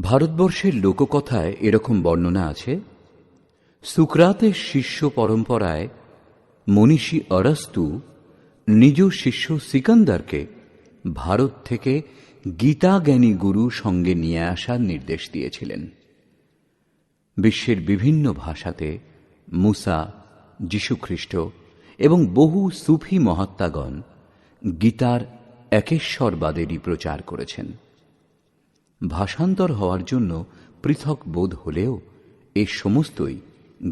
ভারতবর্ষের লোককথায় এরকম বর্ণনা আছে, সুকরাতের শিষ্য পরম্পরায় মনীষী অরস্তু নিজ শিষ্য সিকান্দারকে ভারত থেকে গীতাজ্ঞানী গুরু সঙ্গে নিয়ে আসার নির্দেশ দিয়েছিলেন। বিশ্বের বিভিন্ন ভাষাতে মুসা, যীশুখ্রিস্ট এবং বহু সুফি মহাত্মাগণ গীতার একেশ্বরবাদেরই প্রচার করেছেন। ভাষান্তর হওয়ার জন্য পৃথক বোধ হলেও এ সমস্তই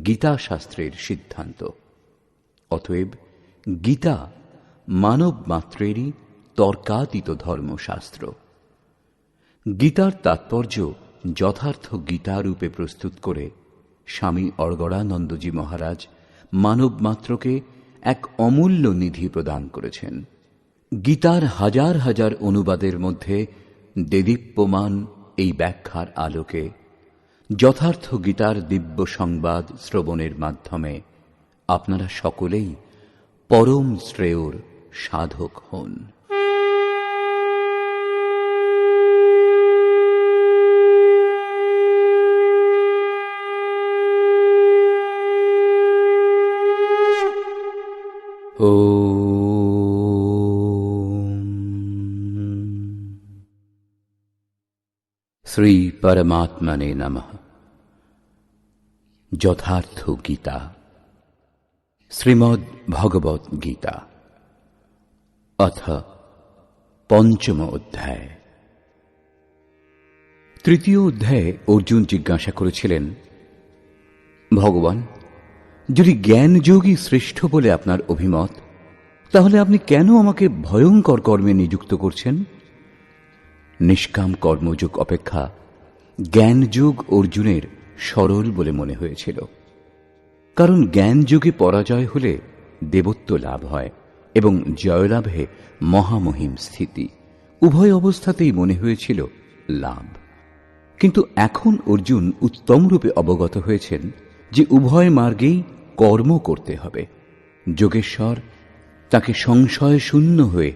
গীতা শাস্ত্রের সিদ্ধান্ত। অতএব গীতা মানব মাত্রেরই তর্কাতীত ধর্মশাস্ত্র। গীতার তাৎপর্য যথার্থ গীতারূপে প্রস্তুত করে স্বামী অর্গড়ানন্দজি মহারাজ মানব মাত্রকে এক অমূল্য নিধি প্রদান করেছেন। গীতার হাজার হাজার অনুবাদের মধ্যে দেদীপ্যমান এই ব্যাখ্যার আলোকে যথার্থ গীতার দিব্য সংবাদ শ্রবণের মাধ্যমে আপনারা সকলেই পরম শ্রেয়র সাধক হন। শ্রী পরমাত্মনে নমঃ। যথার্থ গীতা, শ্রীমদ্ ভগবৎ গীতা, অথ পঞ্চম অধ্যায়। তৃতীয় অধ্যায়ে অর্জুন জিজ্ঞাসা করেছিলেন, ভগবান, যদি জ্ঞানযোগী শ্রেষ্ঠ বলে আপনার অভিমত, তাহলে আপনি কেন আমাকে ভয়ঙ্কর কর্মে নিযুক্ত করছেন? নিষ্কাম কর্মযোগ অপেক্ষা জ্ঞানযোগ অর্জুনের সরল বলে মনে হয়েছিল, কারণ জ্ঞানযোগে পরাজয় হলে দেবত্ব লাভ হয় এবং জয়লাভে মহামহিম স্থিতি, উভয় অবস্থাতেই মনে হয়েছিল লাভ। কিন্তু এখন অর্জুন উত্তমরূপে অবগত হয়েছেন যে উভয় মার্গেই কর্ম করতে হবে। যোগেশ্বর তাকে সংশয় শূন্য হয়ে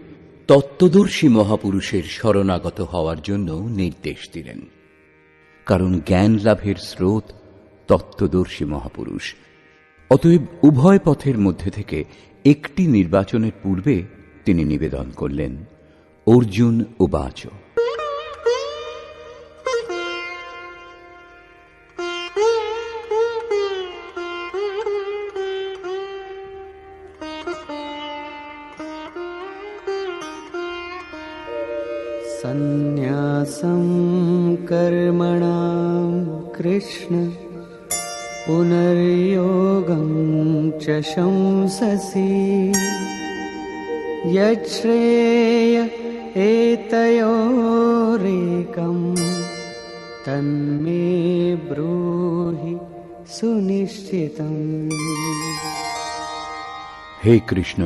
তত্ত্বদর্শী মহাপুরুষের শরণাগত হওয়ার জন্য নির্দেশ দিলেন, কারণ জ্ঞান লাভের স্রোত তত্ত্বদর্শী মহাপুরুষ। অতএব উভয় পথের মধ্যে থেকে একটি নির্বাচনের পূর্বে তিনি নিবেদন করলেন, অর্জুন উবাচ, সন্ন্যাসং কর্মণাং কৃষ্ণ পুনর্যোগং চ শংসসি যচ্ছ্রেয় এতয়োরেকং তন্মে ব্রূহি সুনিশ্চিতং। হে কৃষ্ণ,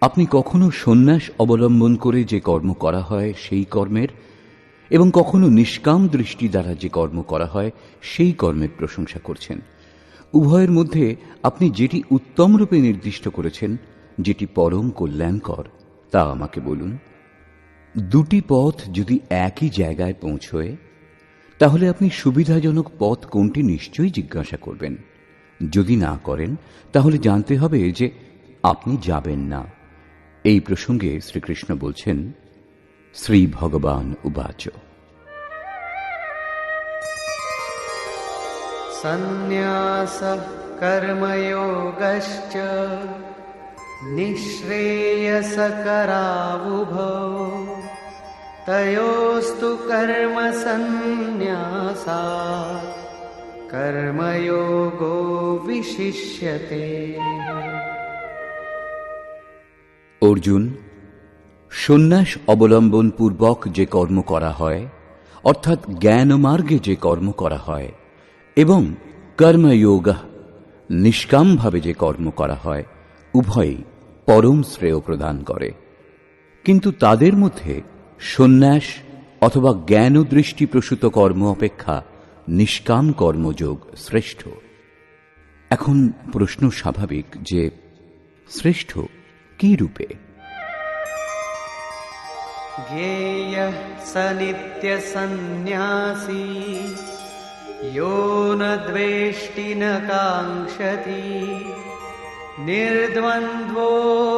আপনি কখনো সন্ন্যাস অবলম্বন করে যে কর্ম করা হয় সেই কর্মের, এবং কখনো নিষ্কাম দৃষ্টি দ্বারা যে কর্ম করা হয় সেই কর্মের প্রশংসা করছেন। উভয়ের মধ্যে আপনি যেটি উত্তম রূপে নির্দিষ্ট করেছেন, যেটি পরম কল্যাণকর, তা আমাকে বলুন। দুটি পথ যদি একই জায়গায় পৌঁছয়, তাহলে আপনি সুবিধাজনক পথ কোনটি নিশ্চয়ই জিজ্ঞাসা করবেন। যদি না করেন, তাহলে জানতে হবে যে আপনি যাবেন না। এই প্রসঙ্গে শ্রীকৃষ্ণ বলছেন, শ্রী ভগবান উবাচ, সন্ন্যাসঃ কর্মযোগশ্চ নিঃশ্রেয়সকরাবুভৌ তয়োস্তু কর্ম সন্ন্যাসাৎ কর্মযোগো বিশিষ্যতে। অর্জুন, সন্ন্যাস অবলম্বন পূর্বক যে কর্ম করা হয়, অর্থাৎ জ্ঞান মার্গে যে কর্ম করা হয়, এবং কর্মযোগ নিষ্কামভাবে যে কর্ম করা হয়, উভয়ই পরম শ্রেয় প্রদান করে। কিন্তু তাদের মধ্যে সন্ন্যাস অথবা জ্ঞান দৃষ্টি প্রসূত কর্ম অপেক্ষা নিষ্কাম কর্মযোগ শ্রেষ্ঠ। এখন প্রশ্ন স্বাভাবিক যে শ্রেষ্ঠ কি রূপে? ज्ञेयः स नित्यसन्न्यासी यो न द्वेष्टि न काङ्क्षति निर्द्वन्द्वो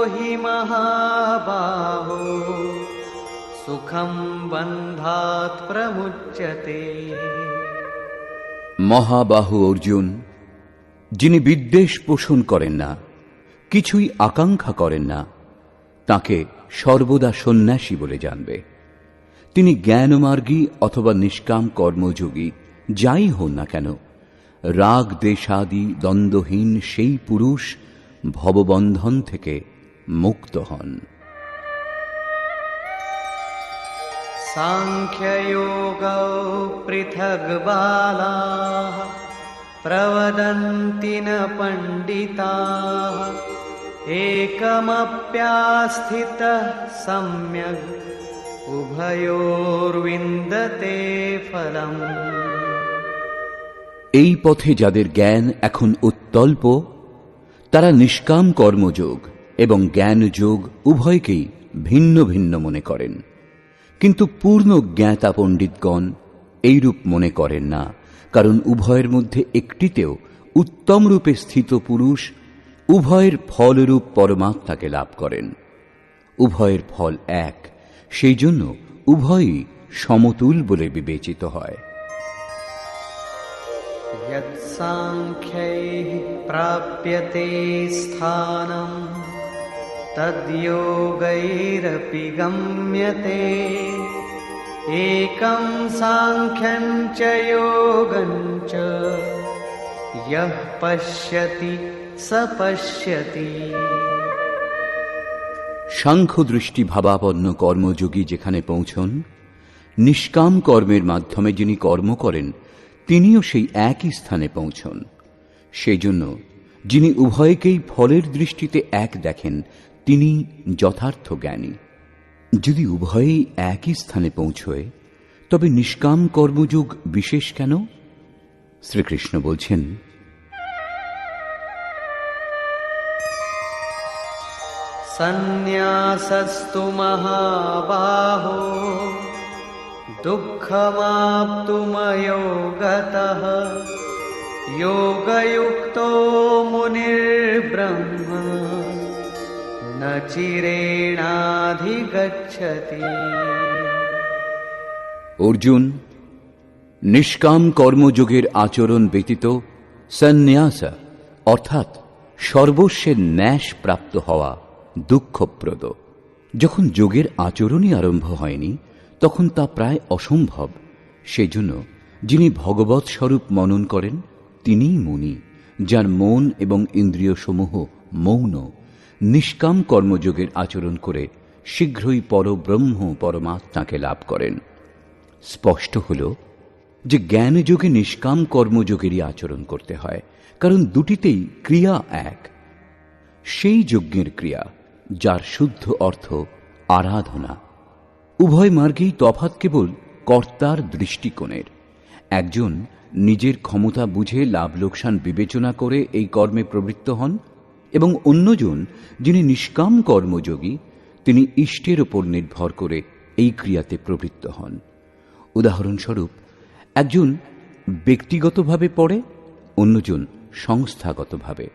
हि महाबाहो सुखं बन्धात् प्रमुच्यते। মহাবাহু অর্জুন, যিনি বিদ্বেষ পোষণ করেন না, কিছুই আকাঙ্ক্ষা করেন না, তাকে সর্বদা সন্ন্যাসী বলে জানবে। তিনি জ্ঞানমার্গী অথবা নিষ্কাম কর্মযোগী যাই হন না কেন, রাগ দেশাদি দ্বন্দ্বহীন সেই পুরুষ ভববন্ধন থেকে মুক্ত হন। साङ्ख्ययोगौ पृथग् बालाः प्रवदन्ति न पण्डिताः एकमप्यास्थितः सम्यग् उभयोर्विन्दते फलम्। এই পথে যাদের জ্ঞান এখন উত্তল্প, তারা নিষ্কাম কর্মযোগ এবং জ্ঞানযোগ উভয়কেই ভিন্ন ভিন্ন মনে করেন। কিন্তু পূর্ণ জ্ঞাতা পণ্ডিতগণ এইরূপ মনে করেন না, কারণ উভয়ের মধ্যে একটিতেও উত্তম রূপে স্থিত পুরুষ উভয়ের ফলরূপ পরমাত্মাকে লাভ করেন। উভয়ের ফল এক, সেই জন্য উভয়ই সমতুল বলে বিবেচিত হয়। यत्साङ्ख्यैः प्राप्यते स्थानं तद्योगैरपि गम्यते एकं साङ्ख्यं च योगं च यः पश्यति स पश्यति। সাংখ্য দৃষ্টি ভাবাপন্ন কর্মযোগী যেখানে পৌঁছন, নিষ্কাম কর্মের মাধ্যমে যিনি কর্ম করেন তিনিও সেই একই স্থানে পৌঁছন। সেই জন্য যিনি উভয়কেই ফলের দৃষ্টিতে এক দেখেন তিনি যথার্থ জ্ঞানী। যদি উভয়েই একই স্থানে পৌঁছয় তবে নিষ্কাম কর্মযোগ বিশেষ কেন? শ্রীকৃষ্ণ বলছেন, সন্ন্যাসস্তু মহাবাহো দুঃখমাপ্তুমयो গতঃ যোগযুক্তো মুনির্ব্রহ্ম ন চিরেণাধিগচ্ছতি। অর্জুন, নিষ্কাম কর্মযোগের আচরণ ব্যতীত সন্ন্যাস অর্থাৎ সর্বস্বের ন্যাস প্রাপ্ত হওয়া দুঃখপ্রদ। যখন যোগের আচরণই আরম্ভ হয়নি তখন তা প্রায় অসম্ভব। সেজন্য যিনি ভগবৎ স্বরূপ মনন করেন তিনিই মুনি, যার মন এবং ইন্দ্রিয়সমূহ মৌন, নিষ্কাম কর্মযোগের আচরণ করে শীঘ্রই পরব্রহ্ম পরমাত্মাকে লাভ করেন। স্পষ্ট হল যে জ্ঞানযোগে নিষ্কাম কর্মযোগেরই আচরণ করতে হয়, কারণ দুটিতেই ক্রিয়া এক। সেই যজ্ঞের ক্রিয়া যার শুদ্ধ অর্থ আরাধনা। উভয় মার্গেই তফাৎ কেবল কর্তার দৃষ্টিকোণের। একজন নিজের ক্ষমতা বুঝে লাভ লোকসান বিবেচনা করে এই কর্মে প্রবৃত্ত হন, এবং অন্যজন যিনি নিষ্কাম কর্মযোগী তিনি ইষ্টের ওপর নির্ভর করে এই ক্রিয়াতে প্রবৃত্ত হন। উদাহরণস্বরূপ, একজন ব্যক্তিগতভাবে পড়ে, অন্যজন সংস্থাগতভাবে।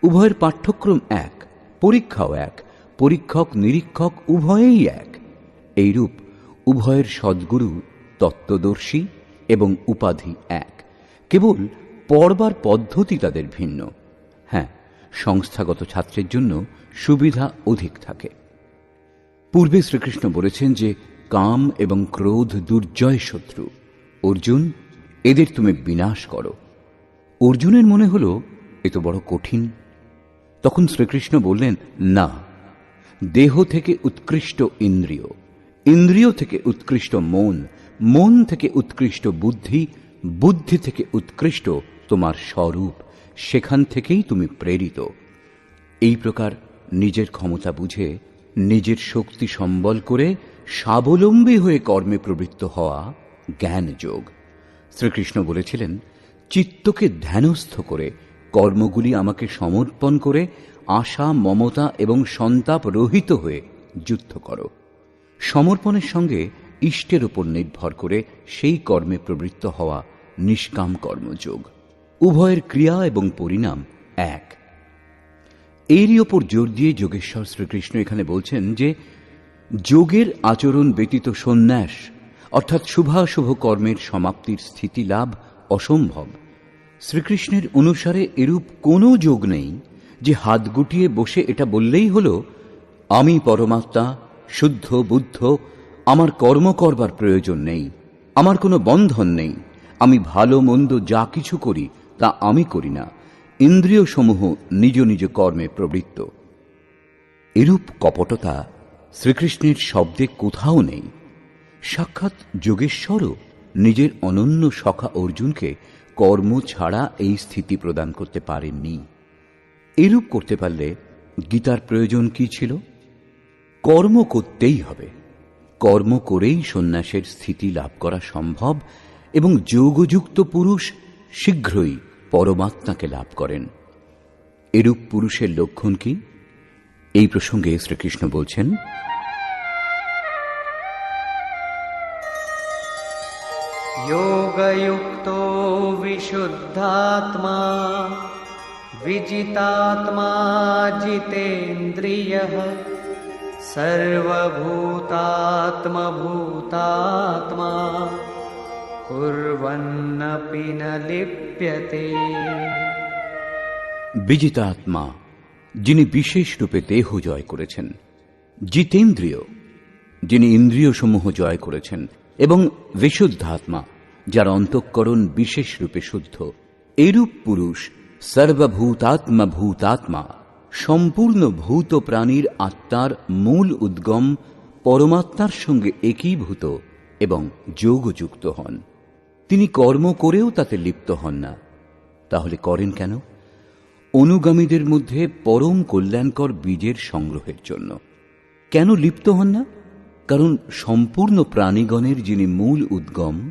উভয়ের পাঠ্যক্রম এক, পরীক্ষাও এক, পরীক্ষক নিরীক্ষক উভয়েই এক। এইরূপ উভয়ের সদ্গুরু তত্ত্বদর্শী এবং উপাধি এক, কেবল পড়বার পদ্ধতি তাদের ভিন্ন। হ্যাঁ, সংস্থাগত ছাত্রের জন্য সুবিধা অধিক থাকে। পূর্বে শ্রীকৃষ্ণ বলেছেন যে কাম এবং ক্রোধ দুর্জয় শত্রু। অর্জুন, এদের তুমি বিনাশ করো। অর্জুনের মনে হল এ তো বড় কঠিন। তখন শ্রীকৃষ্ণ বললেন, না, দেহ থেকে উৎকৃষ্ট ইন্দ্রিয়, ইন্দ্রিয় থেকে উৎকৃষ্ট মন, মন থেকে উৎকৃষ্ট বুদ্ধি, বুদ্ধি থেকে উৎকৃষ্ট তোমার স্বরূপ, সেখান থেকেই তুমি প্রেরিত। এই প্রকার নিজের ক্ষমতা বুঝে নিজের শক্তি সম্বল করে স্বাবলম্বী হয়ে কর্মে প্রবৃত্ত হওয়া জ্ঞানযোগ। শ্রীকৃষ্ণ বলেছিলেন, চিত্তকে ধ্যানস্থ করে কর্মগুলি আমাকে সমর্পণ করে আশা, মমতা এবং সন্তাপ রহিত হয়ে যুদ্ধ করো। সমর্পণের সঙ্গে ইষ্টের উপর নির্ভর করে সেই কর্মে প্রবৃত্ত হওয়া নিষ্কাম কর্মযোগ। উভয়ের ক্রিয়া এবং পরিণাম এক। এরই ওপর জোর দিয়ে যোগেশ্বর শ্রীকৃষ্ণ এখানে বলছেন যে যোগের আচরণ ব্যতীত সন্ন্যাস অর্থাৎ শুভাশুভ কর্মের সমাপ্তির স্থিতি লাভ অসম্ভব। শ্রীকৃষ্ণের অনুসারে এরূপ কোনো যোগ নেই যে হাত গুটিয়ে বসে এটা বললেই হল, আমি পরমাত্মা, শুদ্ধ বুদ্ধ, আমার কর্ম করবার প্রয়োজন নেই, আমার কোনো বন্ধন নেই, আমি ভালো মন্দ যা কিছু করি তা আমি করি না, ইন্দ্রিয় সমূহ নিজ নিজ কর্মে প্রবৃত্ত। এরূপ কপটতা শ্রীকৃষ্ণের শব্দে কোথাও নেই। সাক্ষাৎ যোগেশ্বরও নিজের অনন্য সখা অর্জুনকে কর্ম ছাড়া এই স্থিতি প্রদান করতে পারেননি। এরূপ করতে পারলে গীতার প্রয়োজন কি ছিল? কর্ম করতেই হবে, কর্ম করেই সন্ন্যাসের স্থিতি লাভ করা সম্ভব এবং যোগযুক্ত পুরুষ শীঘ্রই পরমাত্মাকে লাভ করেন। এরূপ পুরুষের লক্ষণ কি? এই প্রসঙ্গে শ্রীকৃষ্ণ বলছেন, योगयुक्तो विशुद्धात्मा विजितात्मा जितेन्द्रियः सर्वभूतात्मभूतात्मा कुर्वन्नपि न लिप्यते। বিজিতাত্মা, যিনি বিশেষ রূপে দেহ জয় করেছেন, জিতেন্দ্রিয়, যিনি ইন্দ্রিয়সমূহ জয় করেছেন, এবং বিশুদ্ধাত্মা, যার অন্তঃকরণ বিশেষ রূপে শুদ্ধ। এরূপ পুরুষ সর্বভূতাত্মা ভূতাত্মা, সম্পূর্ণ ভূত প্রাণীর আত্মার মূল উদ্গম পরমাত্মার সঙ্গে একীভূত এবং যোগযুক্ত হন। তিনি কর্ম করেও তাতে লিপ্ত হন না। তাহলে করেন কেন? অনুগামীদের মধ্যে পরম কল্যাণকর বীজের সংগ্রহের জন্য। কেন লিপ্ত হন না? কারণ সম্পূর্ণ প্রাণীগণের যিনি মূল উদ্গম,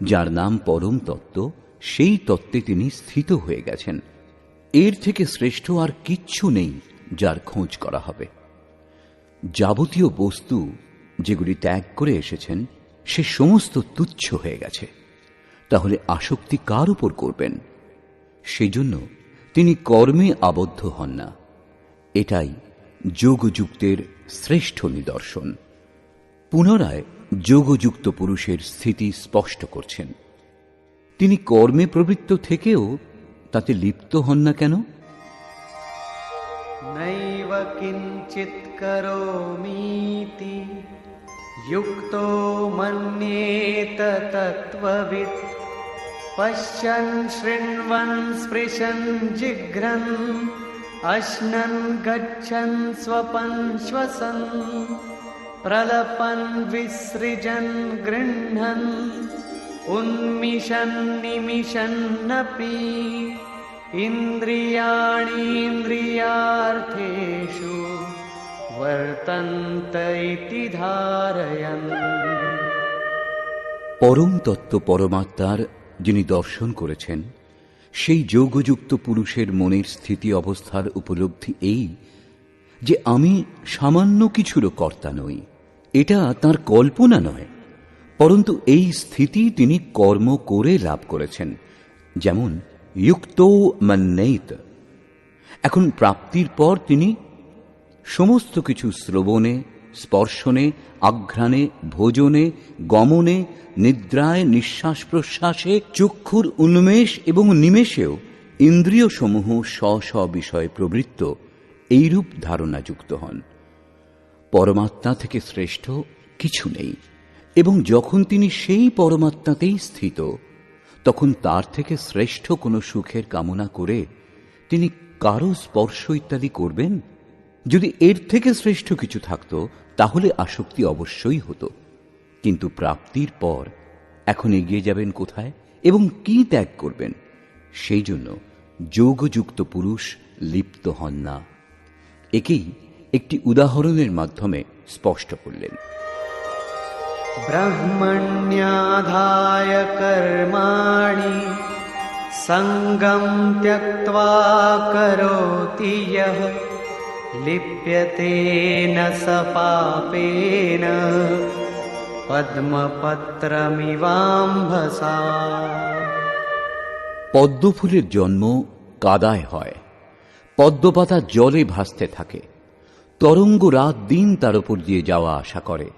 যার নাম পরম তত্ত্ব, সেই তত্ত্বে তিনি স্থিত হয়ে গেছেন। এর থেকে শ্রেষ্ঠ আর কিচ্ছু নেই যার খোঁজ করা হবে। যাবতীয় বস্তু যেগুলি ত্যাগ করে এসেছেন সে সমস্ত তুচ্ছ হয়ে গেছে। তাহলে আসক্তি কার উপর করবেন? সেজন্য তিনি কর্মে আবদ্ধ হন না। এটাই যোগযুক্তের শ্রেষ্ঠ নিদর্শন। পুনরায় যোগযুক্ত পুরুষের স্থিতি স্পষ্ট করছেন। তিনি কর্মে প্রবৃত্ত থেকেও তাতে লিপ্ত হন না কেন? नैव किञ्चित् करोमीति युक्तो मन्येत तत्त्ववित् पश्यन् शृण्वन् स्पृशन् जिघ्रन् अश्नन् गच्छन् स्वपन् श्वसन् प्रलपन् विसृजन् गृह्णन् उन्मिषन् निमिषन्नपि इन्द्रियाणीन्द्रियार्थेषु वर्तन्त इति धारयन्। পরম তত্ত্ব পরমাত্মার যিনি দর্শন করেছেন, সেই যোগযুক্ত পুরুষের মনের স্থিতি অবস্থার উপলব্ধি এই যে আমি সামান্য কিছুরও কর্তা নই। এটা তার কল্পনা নয়, পরন্তু এই স্থিতি তিনি কর্ম করে লাভ করেছেন। যেমন যুক্তো মন্যেত। এখন প্রাপ্তির পর তিনি সমস্ত কিছু শ্রবণে, স্পর্শনে, আঘ্রাণে, ভোজনে, গমনে, নিদ্রায়, নিঃশ্বাস প্রশ্বাসে, চক্ষুর উন্মেষ এবং নিমেষেও ইন্দ্রিয় সমূহ স্ব স্ব বিষয়ে প্রবৃত্ত এইরূপ ধারণাযুক্ত হন। পরমাত্মা থেকে শ্রেষ্ঠ কিছু নেই, এবং যখন তিনি সেই পরমাত্মাতেই স্থিত, তখন তার থেকে শ্রেষ্ঠ কোনো সুখের কামনা করে তিনি কারো স্পর্শ ইত্যাদি করবেন? যদি এর থেকে শ্রেষ্ঠ কিছু থাকত তাহলে আসক্তি অবশ্যই হতো। কিন্তু প্রাপ্তির পর এখন এগিয়ে যাবেন কোথায় এবং কি ত্যাগ করবেন? সেই জন্য যোগযুক্ত পুরুষ লিপ্ত হন না। একেই একটি উদাহরণের মাধ্যমে স্পষ্ট করলেন। ब्रह्मण्याधाय कर्माणि सङ्गं त्यक्त्वा करोति यः लिप्यते न स पापेन पद्मपत्रमिवाम्भसा। পদ্মফুলের জন্ম কাদায় হয়, পদ্মপাতা জলে ভাসতে থাকে, তরঙ্গ রাত দিন তার উপর দিয়ে যাওয়া আসা করে,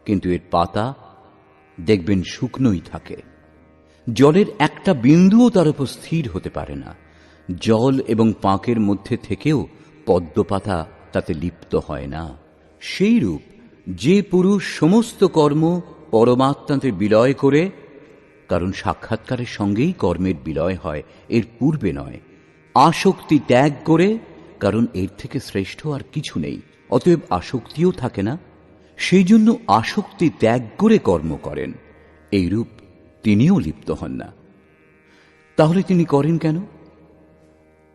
কিন্তু এর পাতা দেখবেন শুকনোই থাকে। জলের একটা বিন্দুও তার উপর স্থির হতে পারে না। জল এবং পাঁকের মধ্যে থেকেও পদ্মপাতা তাতে লিপ্ত হয় না। সেইরূপ যে পুরুষ সমস্ত কর্ম পরমাত্মাতে বিলয় করে, কারণ সাক্ষাৎকারের সঙ্গেই কর্মের বিলয় হয়, এর পূর্বে নয়, আসক্তি ত্যাগ করে, কারণ এর থেকে শ্রেষ্ঠ আর কিছু নেই, অতএব আসক্তিও থাকে না, সেই জন্য আসক্তি ত্যাগ করে কর্ম করেন, এইরূপ তিনিও লিপ্ত হন না। তাহলে তিনি করেন কেন?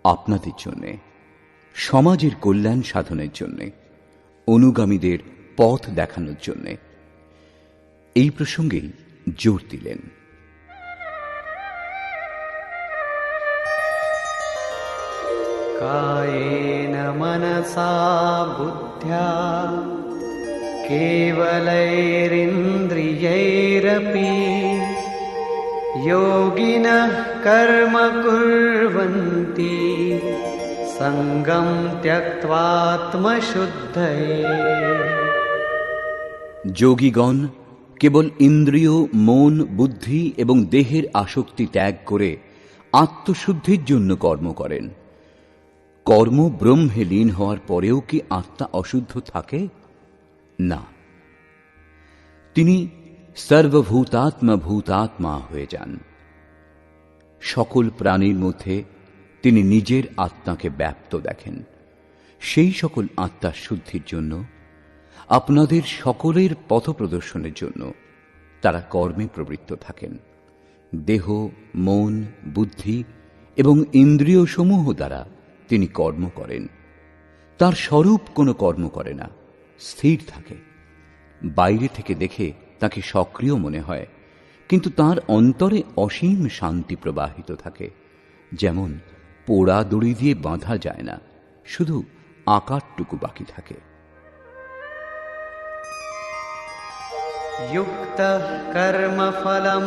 আপনাদের জন্যে, সমাজের কল্যাণ সাধনের জন্যে, অনুগামীদের পথ দেখানোর জন্যে। এই প্রসঙ্গেই জোর দিলেন। कायेन मनसा बुद्ध्या केवलैरिन्द्रियैरपि योगिनः कर्म कुर्वन्ति सङ्गं त्यक्त्वात्मशुद्धये। যোগীগণ কেবল ইন্দ্রিয়, মন, বুদ্ধি এবং দেহের আসক্তি ত্যাগ করে আত্মশুদ্ধির জন্য কর্ম করেন। কর্ম ব্রহ্মে লীন হওয়ার পরেও কি আত্মা অশুদ্ধ থাকে? না, তিনি সর্বভূতাত্মা ভূতাত্মা হয়ে যান। সকল প্রাণীর মধ্যে তিনি নিজের আত্মাকে ব্যাপ্ত দেখেন। সেই সকল আত্মার শুদ্ধির জন্য, আপনাদের সকলের পথপ্রদর্শনের জন্য তারা কর্মে প্রবৃত্ত থাকেন। দেহ, মন, বুদ্ধি এবং ইন্দ্রিয় সমূহ দ্বারা তিনি কর্ম করেন। তার স্বরূপ কোনো কর্ম করে না, স্থির থাকে। বাইরে থেকে দেখে তাকে সক্রিয় মনে হয়, কিন্তু তার অন্তরে অসীম শান্তি প্রবাহিত থাকে। যেমন পোড়া দড়ি দিয়ে বাঁধা যায় না, শুধু আকারটুকু বাকি থাকে। युक्तः कर्मफलं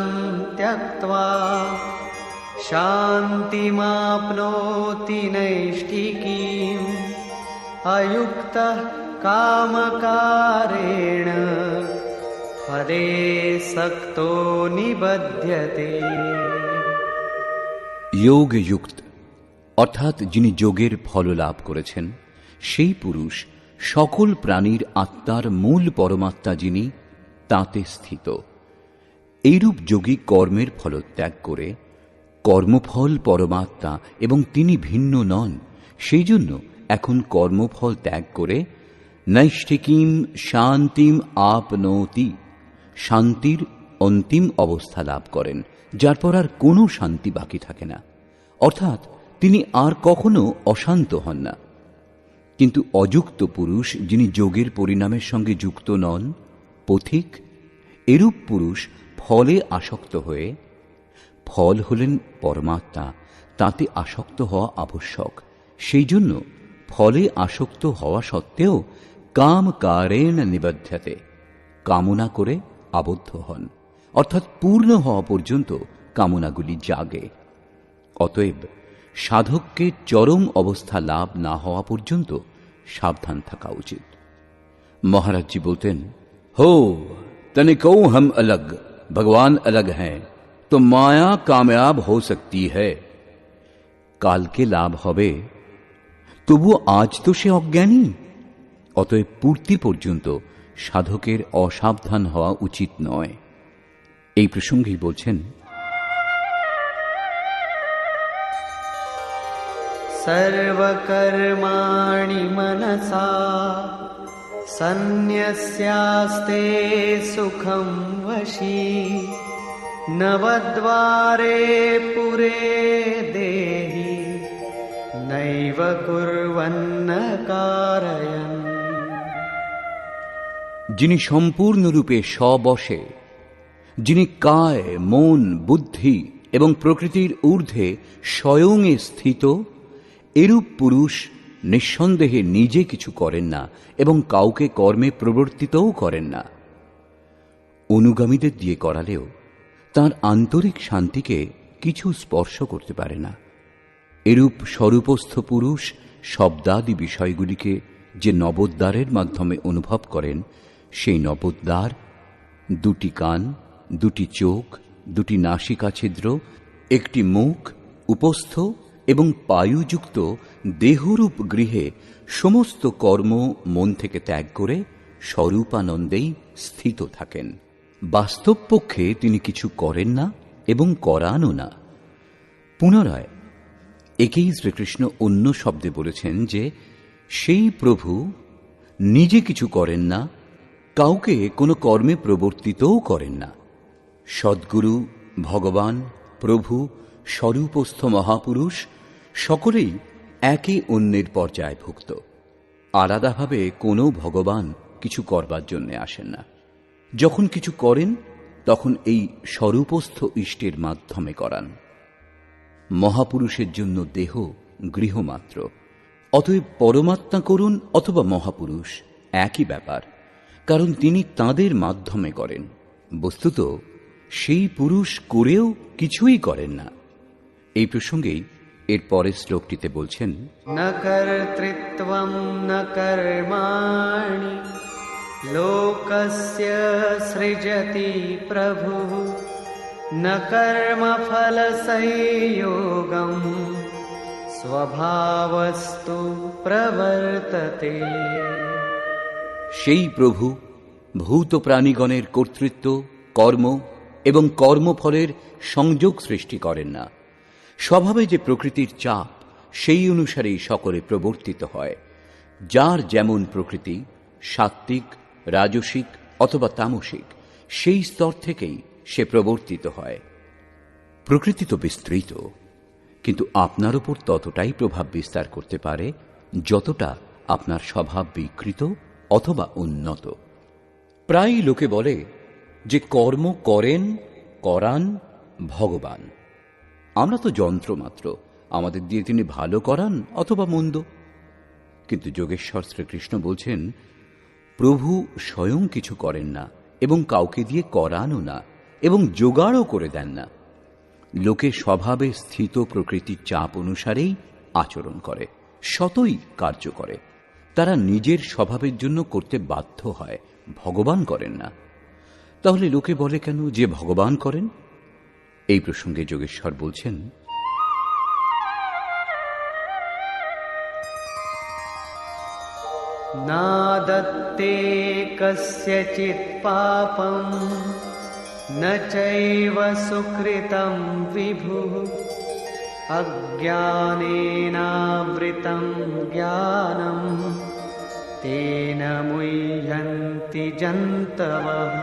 त्यक्त्वा शान्तिमाप्नोति नैष्ठिकीम् अयुक्तः कामकारेण फले सक्तो निबध्यते। যোগযুক্ত অর্থাৎ যিনি যোগের ফল লাভ করেছেন, সেই পুরুষ সকল প্রাণীর আত্মার মূল পরমাত্মা যিনি, তাতে স্থিত। এইরূপ যোগী কর্মের ফলত্যাগ করে, কর্মফল পরমাত্মা এবং তিনি ভিন্ন নন, সেই জন্য এখন কর্মফল ত্যাগ করে নৈষ্ঠিকীম শান্তিম আপনৌতি, শান্তির অন্তিম অবস্থা লাভ করেন, যার পর আর কোনো শান্তি বাকি থাকে না। অর্থাৎ তিনি আর কখনো অশান্ত হন না। কিন্তু অযুক্ত পুরুষ যিনি যোগের পরিণামের সঙ্গে যুক্ত নন, পথিক, এরূপ পুরুষ ফলে আসক্ত হয়ে, ফল হলেন পরমাত্মা, তাতে আসক্ত হওয়া আবশ্যক, সেই জন্য ফলে আসক্ত হওয়া সত্ত্বেও কাম কারেণ নিবধ্যতে, কামনা করে আবদ্ধ হন, অর্থাৎ পূর্ণ হওয়া পর্যন্ত কামনাগুলি জাগে। অতএব সাধককে চরম অবস্থা লাভ না হওয়া পর্যন্ত সাবধান থাকা উচিত। মহারাজজি বলতেন, हो तनिको हम अलग, भगवान अलग हैं, तो माया कामयाब हो सकती है। কালকে লাভ হবে, তবু আজ তো সে অজ্ঞানী। অতএব পূর্তি পর্যন্ত সাধকের অসাবধান হওয়া উচিত নয়। এই প্রসঙ্গেই বলছেন, सर्वकर्माणि मनसा सन्न्यस्यास्ते सुखं वशी नवद्वारे पुरे देहि नैव कुर्वन्न कारयन्। যিনি সম্পূর্ণরূপে স্ববশে, যিনি কায়, মন, বুদ্ধি এবং প্রকৃতির ঊর্ধ্বে স্বয়ং স্থিত, এরূপ পুরুষ নিঃসন্দেহে নিজে কিছু করেন না এবং কাউকে কর্মে প্রবর্তিতও করেন না। অনুগামীদের দিয়ে করালেও তার আন্তরিক শান্তিকে কিছু স্পর্শ করতে পারে না। এরূপ স্বরূপস্থ পুরুষ শব্দাদি বিষয়গুলিকে যে নবোদ্দারের মাধ্যমে অনুভব করেন, সেই নবোদ্দার দুটি কান, দুটি চোখ, দুটি নাসিকা ছিদ্র, একটি মুখ, উপস্থ এবং পায়ুযুক্ত দেহরূপ গৃহে সমস্ত কর্ম মন থেকে ত্যাগ করে স্বরূপানন্দেই স্থিত থাকেন। বাস্তব পক্ষে তিনি কিছু করেন না এবং করানও না। পুনরায় একেই শ্রীকৃষ্ণ অন্য শব্দে বলেছেন যে সেই প্রভু নিজে কিছু করেন না, কাউকে কোনো কর্মে প্রবর্তিতও করেন না। সদ্গুরু, ভগবান, প্রভু, স্বরূপস্থ মহাপুরুষ সকলেই একে অন্যের পর্যায়ভুক্ত। আলাদাভাবে কোনো ভগবান কিছু করবার জন্য আসেন না। যখন কিছু করেন তখন এই স্বরূপস্থ ইষ্টের মাধ্যমে করান। মহাপুরুষের জন্য দেহ গৃহমাত্র, অতএব পরমাত্মা করুন অথবা মহাপুরুষ একই ব্যাপার, কারণ তিনি তাঁদের মাধ্যমে করেন। বস্তুত সেই পুরুষ করেও কিছুই করেন না। এই প্রসঙ্গেই এর পরের শ্লোকটিতে বলছেন, ন কর্তৃত্বম ন কর্মাণি লোকস্য সৃজতি প্রভুঃ ন কর্মফল সংযোগম স্বভাবস্তু প্রবর্ততে। সেই প্রভু ভূত প্রাণীগণের কর্তৃত্ব, কর্ম এবং কর্মফলের সংযোগ সৃষ্টি করেন না। স্বভাবে যে প্রকৃতির চাপ, সেই অনুসারেই সকলে প্রবর্তিত হয়। যার যেমন প্রকৃতি, সাত্ত্বিক, রাজসিক অথবা তামসিক, সেই স্তর থেকেই সে প্রবর্তিত হয়। প্রকৃতি তো বিস্তৃত, কিন্তু আপনার উপর ততটাই প্রভাব বিস্তার করতে পারে যতটা আপনার স্বভাব বিকৃত অথবা উন্নত। প্রায় লোকে বলে যে কর্ম করেন, করান ভগবান। আমরা তো যন্ত্র মাত্র, আমাদের দিয়ে তিনি ভালো করান অথবা মন্দ। কিন্তু যোগেশ্বর শ্রীকৃষ্ণ বলছেন, প্রভু স্বয়ং কিছু করেন না এবং কাউকে দিয়ে করানও না এবং জোগাড়ও করে দেন না। লোকে স্বভাবে স্থিত প্রকৃতির চাপ অনুসারেই আচরণ করে, সতই কার্য করে। তারা নিজের স্বভাবের জন্য করতে বাধ্য হয়, ভগবান করেন না। তাহলে লোকে বলে কেন যে ভগবান করেন? এই প্রসঙ্গে যোগেশ্বর বলছেন, না দত্তে কস্যচিৎ পাপম ন চৈব সুকৃতম বিভুঃ অজ্ঞানেনাবৃতম জ্ঞানম তেন মুহ্যন্তি জন্তবঃ।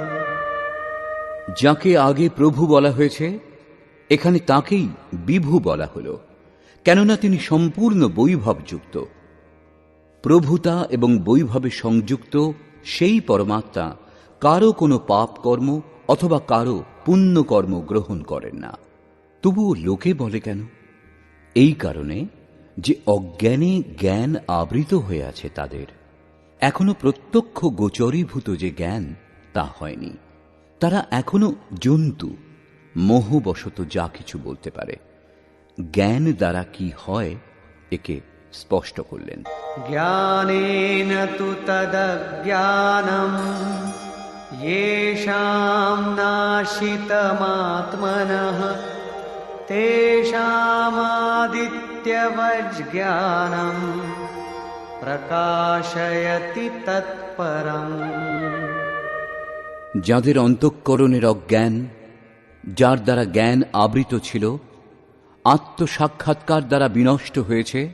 যাকে আগে প্রভু বলা হয়েছে, এখানে তাকেই বিভু বলা হল, কেননা তিনি সম্পূর্ণ বৈভবযুক্ত। প্রভুতা এবং বৈভবে সংযুক্ত সেই পরমাত্মা কারো কোনো পাপ কর্ম অথবা কারো পুণ্যকর্ম গ্রহণ করেন না। তবুও লোকে বলে কেন? এই কারণে যে অজ্ঞানে জ্ঞান আবৃত হয়ে আছে তাদের। এখনো প্রত্যক্ষ গোচরীভূত যে জ্ঞান, তা হয়নি। তারা এখনো জন্তু, মোহবশত যা কিছু বলতে পারে। জ্ঞান দ্বারা কি হয় একে স্পষ্ট করলেন। জ্ঞানেন তু তদজ্ঞানম येषां नाशितमात्मनः तेषामादित्यवज्ञानं প্রকাশয়তি তৎপরম। যাদের অন্তঃকরণের অজ্ঞান, যার দ্বারা জ্ঞান আবৃত ছিল, আত্মসাক্ষাৎকার দ্বারা বিনষ্ট হয়েছে,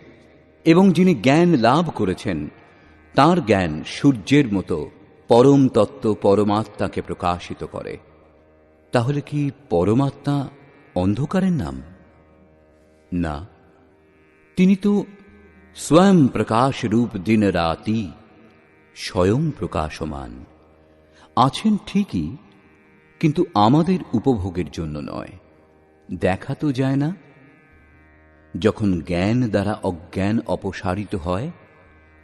এবং যিনি জ্ঞান লাভ করেছেন, তার জ্ঞান সূর্যের মতো পরম তত্ত্ব পরমাত্মাকে প্রকাশিত করে। তাহলে কি পরমাত্মা অন্ধকারের নাম? না, তিনি তো স্বয়ং প্রকাশ রূপ দিন রাতি, স্বয়ং প্রকাশমান আছেন ঠিকই, কিন্তু আমাদের উপভোগের জন্য নয়। দেখা তো যায় না। যখন জ্ঞান দ্বারা অজ্ঞান অপসারিত হয়,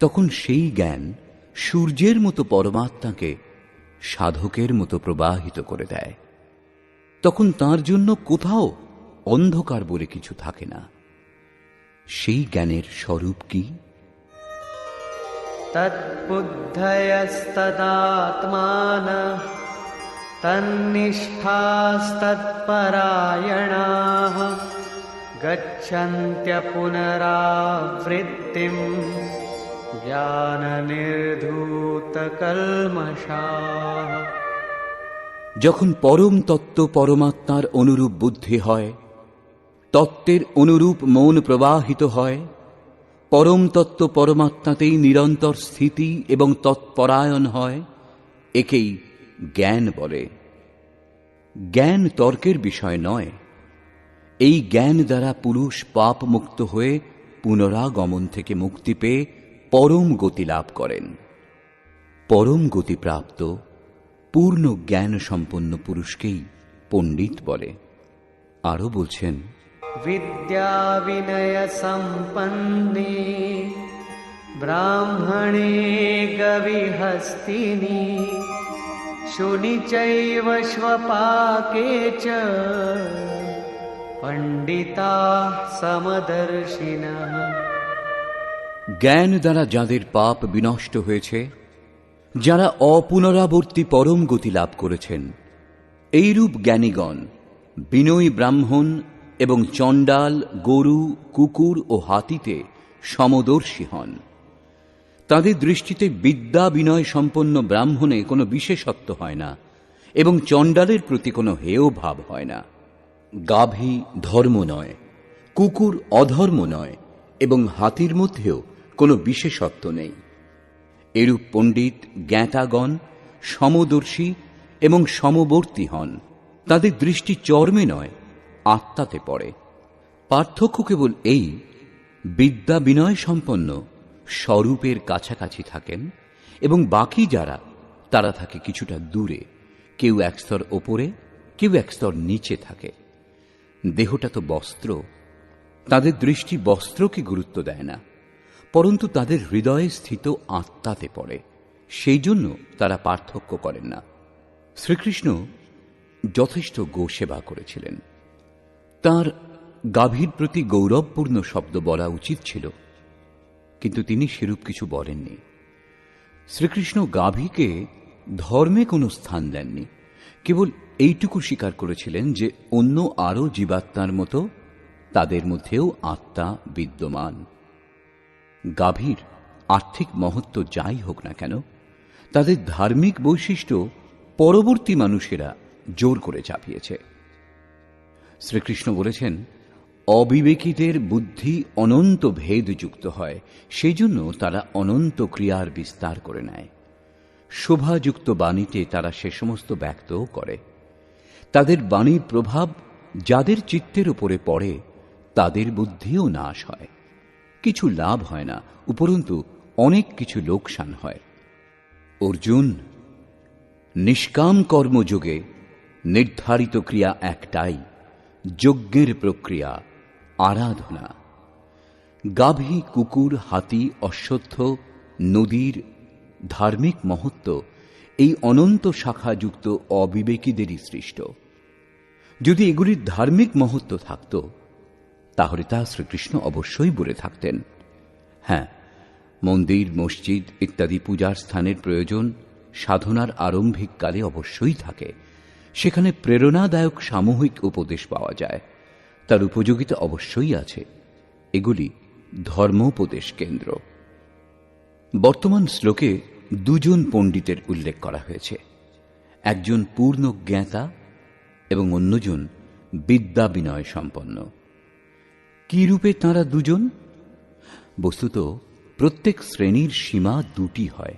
তখন সেই জ্ঞান সূর্যের মতো পরমাত্মাকে সাধকের মতো প্রবাহিত করে দেয়। তখন তার জন্য কোথাও অন্ধকার বলে কিছু থাকে না। সেই জ্ঞানের স্বরূপ কি? তদ্বুদ্ধয়স্তদাত্মানঃ তন্নিষ্ঠাস্তৎপরায়ণাঃ গচ্ছন্ত্য পুনরাবৃত্তিম জ্ঞাননির্ধূতকল্মষাঃ। যখন পরম তত্ত্ব পরমাত্মার অনুরূপ বুদ্ধি হয়, তত্ত্বের অনুরূপ মন প্রবাহিত হয়, পরম তত্ত্ব পরমাত্মাতেই নিরন্তর স্থিতি এবং তৎপরায়ণ হয়, একেই জ্ঞান বলে। জ্ঞান তর্কের বিষয় নয়। এই জ্ঞান দ্বারা পুরুষ পাপ মুক্ত হয়ে পুনরাগমন থেকে মুক্তি পেয়ে পরম গতি লাভ করেন। পরম গতি প্রাপ্ত পূর্ণ জ্ঞান সম্পন্ন পুরুষকেই পণ্ডিত বলে। আরো বলছেন, বিদ্যা বিনয় সম্পন্নে ব্রাহ্মণে গবিহস্তিনি শুনি চৈব স্বপাকে চ পণ্ডিতাঃ সমদর্শিনঃ। জ্ঞান দ্বারা যাদের পাপ বিনষ্ট হয়েছে, যারা অপুনরাবর্তী পরম গতি লাভ করেছেন, এইরূপ জ্ঞানীগণ বিনয়ী ব্রাহ্মণ এবং চণ্ডাল, গরু, কুকুর ও হাতিতে সমদর্শী হন। তাদের দৃষ্টিতে বিদ্যা বিনয় সম্পন্ন ব্রাহ্মণে কোনো বিশেষত্ব হয় না এবং চণ্ডালের প্রতি কোনো হেয় ভাব হয় না। গাভী ধর্ম নয়, কুকুর অধর্ম নয় এবং হাতির মধ্যেও কোনো বিশেষত্ব নেই। এরূপ পণ্ডিত জ্ঞাতাগণ সমদর্শী এবং সমবর্তী হন। তাদের দৃষ্টি চর্মে নয়, আত্মাতে পড়ে। পার্থক্য কেবল এই, বিদ্যা বিনয় সম্পন্ন স্বরূপের কাছাকাছি থাকেন এবং বাকি যারা, তারা থাকে কিছুটা দূরে। কেউ এক স্তর ওপরে, কেউ এক স্তর নিচে থাকে। দেহটা তো বস্ত্র, তাদের দৃষ্টি বস্ত্রকে গুরুত্ব দেয় না, পরন্তু তাদের হৃদয়ে স্থিত আত্মাতে পড়ে। সেই জন্য তারা পার্থক্য করেন না। শ্রীকৃষ্ণ যথেষ্ট গোসেবা করেছিলেন। তার গাভীর প্রতি গৌরবপূর্ণ শব্দ বলা উচিত ছিল, কিন্তু তিনি সেরূপ কিছু বলেননি। শ্রীকৃষ্ণ গাভীকে ধর্মে কোনো স্থান দেননি, কেবল এইটুকু স্বীকার করেছিলেন যে অন্য আরও জীবাত্মার মতো তাদের মধ্যেও আত্মা বিদ্যমান। গাভীর আর্থিক মহত্ব যাই হোক না কেন, তাদের ধার্মিক বৈশিষ্ট্য পরবর্তী মানুষেরা জোর করে চাপিয়েছে। শ্রীকৃষ্ণ বলেছেন, অবিবেকীদের বুদ্ধি অনন্ত ভেদযুক্ত হয়, সেই জন্য তারা অনন্ত ক্রিয়ার বিস্তার করে নেয়। শোভাযুক্ত বাণীতে তারা সে সমস্ত ব্যক্তও করে। তাদের বাণীর প্রভাব যাদের চিত্তের উপরে পড়ে, তাদের বুদ্ধিও নাশ হয়। কিছু লাভ হয় না, উপরন্তু অনেক কিছু লোকসান হয়। অর্জুন, নিষ্কাম কর্মযোগে নির্ধারিত ক্রিয়া একটাই, যজ্ঞের প্রক্রিয়া আরাধনা। গাভী, কুকুর, হাতি, অশ্বত্থ, নদীর ধার্মিক মহত্ব এই অনন্ত শাখাযুক্ত অবিবেকীদেরই সৃষ্ট। যদি এগুলির ধার্মিক মহত্ব থাকত, তাহলে তা শ্রীকৃষ্ণ অবশ্যই বলে থাকতেন। হ্যাঁ, মন্দির, মসজিদ ইত্যাদি পূজার স্থানের প্রয়োজন সাধনার আরম্ভিক কালে অবশ্যই থাকে। সেখানে প্রেরণাদায়ক সামূহিক উপদেশ পাওয়া যায়, তার উপযোগিতা অবশ্যই আছে। এগুলি ধর্মোপদেশ কেন্দ্র। বর্তমান শ্লোকে দুজন পণ্ডিতের উল্লেখ করা হয়েছে, একজন পূর্ণ জ্ঞাতা এবং অন্যজন বিদ্যা বিনয় সম্পন্ন। কি রূপে তাঁরা দুজন? বস্তুত প্রত্যেক শ্রেণীর সীমা দুটি হয়,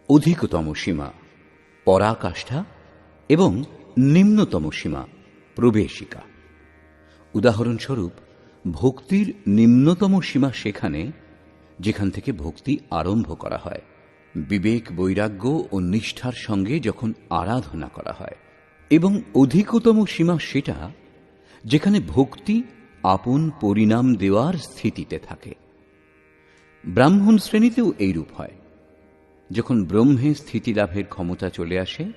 অধিকতম সীমা পরাকাষ্ঠা এবং নিম্নতম সীমা প্রবেশিকা। উদাহরণস্বরূপ, ভক্তির নিম্নতম সীমা সেখানে যেখান থেকে ভক্তি আরম্ভ করা হয়, বিবেক, বৈরাগ্য ও নিষ্ঠার সঙ্গে যখন আরাধনা করা হয়, এবং অধিকতম সীমা সেটা যেখানে ভক্তি আপন পরিণাম দেওয়ার স্থিতিতে থাকে। ব্রাহ্মণ শ্রেণীতেও এইরূপ হয়। যখন ব্রহ্মে স্থিতি লাভের ক্ষমতা চলে আসে,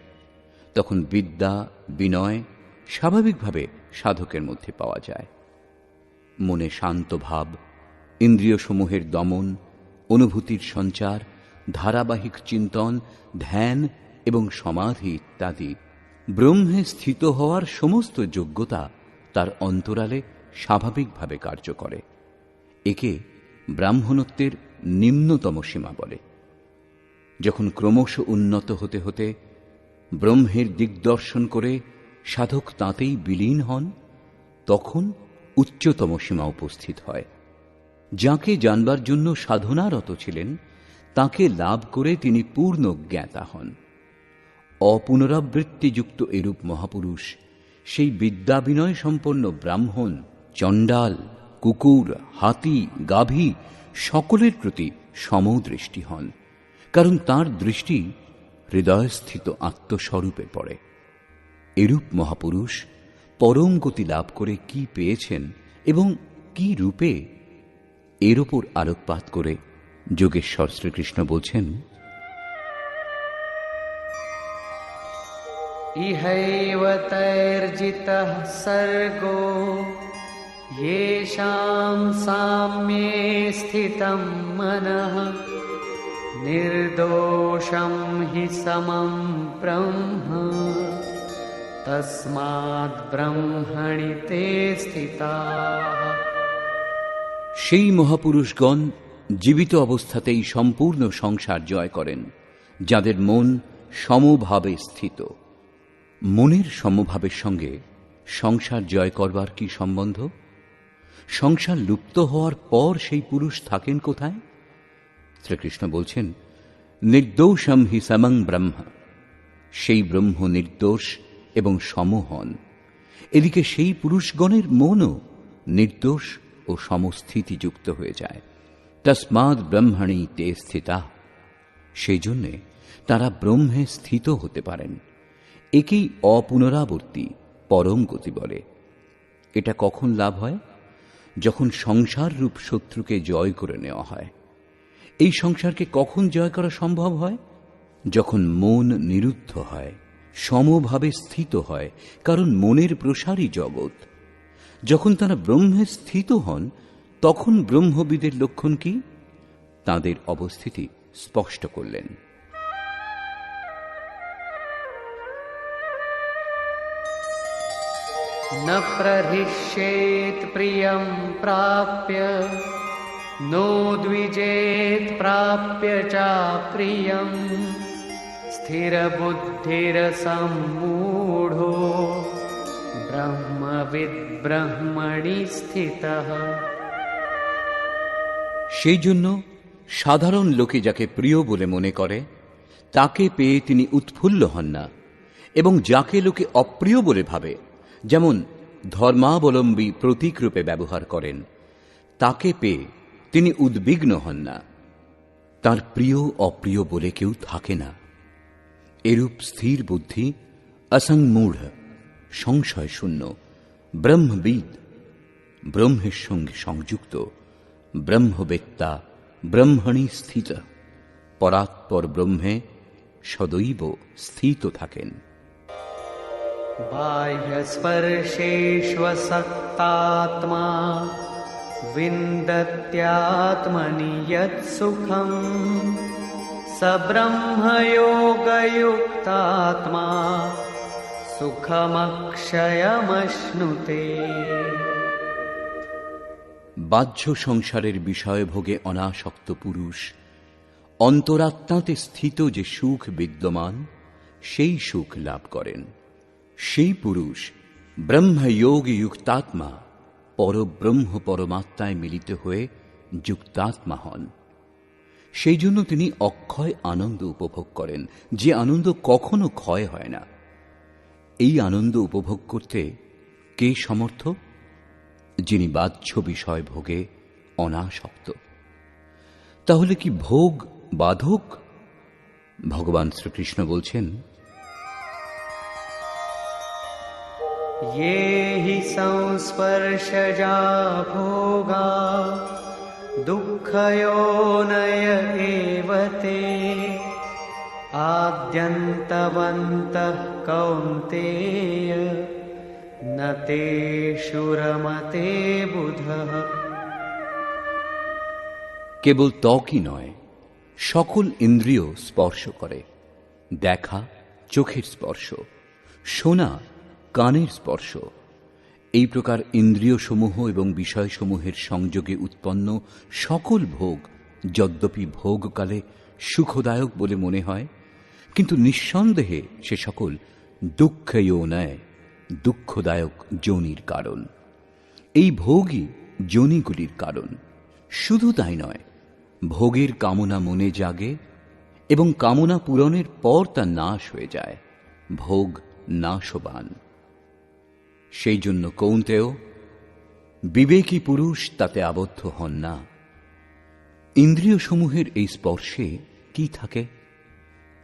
তখন বিদ্যা বিনয় স্বাভাবিকভাবে সাধকের মধ্যে পাওয়া যায়। মনে শান্ত ভাব, ইন্দ্রিয়সমূহের দমন, অনুভূতির সঞ্চার, ধারাবাহিক চিন্তন, ধ্যান এবং সমাধি ইত্যাদি ব্রহ্মে স্থিত হওয়ার সমস্ত যোগ্যতা তার অন্তরালে স্বাভাবিকভাবে কার্য করে। একে ব্রাহ্মণত্বের নিম্নতম সীমা বলে। যখন ক্রমশ উন্নত হতে হতে ব্রহ্মের দিগদর্শন করে সাধক তাঁতেই বিলীন হন, তখন উচ্চতম সীমা উপস্থিত হয়। যাকে জানবার জন্য সাধনারত ছিলেন, তাকে লাভ করে তিনি পূর্ণ জ্ঞাতা হন। অপুনরাবৃত্তিযুক্ত এরূপ মহাপুরুষ সেই বিদ্যা বিনয় সম্পন্ন ব্রাহ্মণ, চণ্ডাল, কুকুর, হাতি, গাভী সকলের প্রতি সমদৃষ্টি হন, কারণ তাঁর দৃষ্টি হৃদয়স্থিত আত্মস্বরূপে পড়ে। এরূপ মহাপুরুষ পরম গতি লাভ করে কি পেয়েছেন এবং কি রূপে, এর ওপর আলোকপাত করে যোগেশ্বর শ্রীকৃষ্ণ বলছেন, ইহৈব তৈর্জিতঃ সর্গো येषां साम्ये स्थितं मनः निर्दोषं हि समं ब्रह्म तस्माद् ब्रह्मणि ते स्थिताः। সেই মহাপুরুষগণ জীবিত অবস্থাতেই সম্পূর্ণ সংসার জয় করেন, যাদের মন সমভাবে স্থিত। মনের সমভাবের সঙ্গে সংসার জয় করবার কি সম্বন্ধ? সংসার লুপ্ত হওয়ার পর সেই পুরুষ থাকেন কোথায়? শ্রীকৃষ্ণ বলছেন, নির্দোষম হি সমং ব্রহ্ম। সেই ব্রহ্ম নির্দোষ এবং সম হন। এদিকে সেই পুরুষগণের মনও নির্দোষ ও সমস্থিতিযুক্ত হয়ে যায়। তস্মাৎ ব্রহ্মণি তে স্থিতা। সেই জন্যে তারা ব্রহ্মে স্থিত হতে পারেন। একেই অপুনরাবর্তী পরম গতি বলে। এটা কখন লাভ হয়? যখন সংসার রূপ শত্রুকে জয় করে নেওয়া হয়। এই সংসারকে কখন জয় করা সম্ভব হয়? যখন মন নিরুদ্ধ হয়, সমভাবে স্থিত হয়, কারণ মনের প্রসারই জগৎ। যখন তারা ব্রহ্মে স্থিত হন, তখন ব্রহ্মবিদের লক্ষণ কি? তাঁদের অবস্থিতি স্পষ্ট করলেন। न प्रहृष्येत् प्रियं प्राप्य नो द्विजेत् प्राप्य चाप्रियं स्थिरबुद्धिरसम्मूढो ब्रह्मविद् ब्रह्मणि स्थितः। সেই জন্য সাধারণ লোকে যাকে প্রিয় বলে মনে করে, তাকে পেয়ে তিনি উৎফুল্ল হন না, এবং যাকে লোকে অপ্রিয় বলে ভাবে, যেমন ধর্মাবলম্বী প্রতীকরূপে ব্যবহার করেন, তাকে পেয়ে তিনি উদ্বিগ্ন হন না। তার প্রিয় অপ্রিয় বলে কেউ থাকে না। এরূপ স্থির বুদ্ধি অসংমূঢ়, সংশয় শূন্য, ব্রহ্মবিদ, ব্রহ্মের সঙ্গে সংযুক্ত, ব্রহ্মবেত্তা, ব্রহ্মণি স্থিত, পরাৎপর ব্রহ্মে সদৈব স্থিত থাকেন। बाह्यस्पर्शेष्वसक्तात्मा विन्दत्यात्मनि यत्सुखम् स ब्रह्मयोगयुक्तात्मा सुखमक्षयमश्नुते। বাহ্য সংসারের বিষয় ভোগে অনাসক্ত পুরুষ অন্তরাত্মাতে স্থিত যে সুখ বিদ্যমান, সেই সুখ লাভ করেন। সেই পুরুষ ব্রহ্মযোগ যুক্তাত্মা, পরব্রহ্ম পরমাত্মায় মিলিত হয়ে যুক্তাত্মা হন। সেই জন্য তিনি অক্ষয় আনন্দ উপভোগ করেন, যে আনন্দ কখনো ক্ষয় হয় না। এই আনন্দ উপভোগ করতে কে সমর্থ? যিনি বাহ্য বিষয় ভোগে অনাসক্ত। তাহলে কি ভোগ বাধক? ভগবান শ্রীকৃষ্ণ বলছেন, ये हि संस्पर्शजा भोगा दुःखयोनय एव ते आद्यन्तवन्तः कौन्तेय न तेषु रमते बुधः। কেবল ত্বকই নয়, সকল ইন্দ্রিয় স্পর্শ করে। দেখা চোখের স্পর্শ, শোনা কানের স্পর্শ। এই প্রকার ইন্দ্রিয়সমূহ এবং বিষয়সমূহের সংযোগে উৎপন্ন সকল ভোগ যদ্যপি ভোগকালে সুখদায়ক বলে মনে হয়, কিন্তু নিঃসন্দেহে সে সকল দুঃখয়োনয়, দুঃখদায়ক যোনির কারণ। এই ভোগই যোনিগুলির কারণ। শুধু তাই নয়, ভোগের কামনা মনে জাগে এবং কামনা পূরণের পর তা নাশ হয়ে যায়। ভোগ নাশবান। সেই জন্য কৌন্তেয়, বিবেকী পুরুষ তাতে আবদ্ধ হন না। ইন্দ্রিয়সমূহের এই স্পর্শে কি থাকে?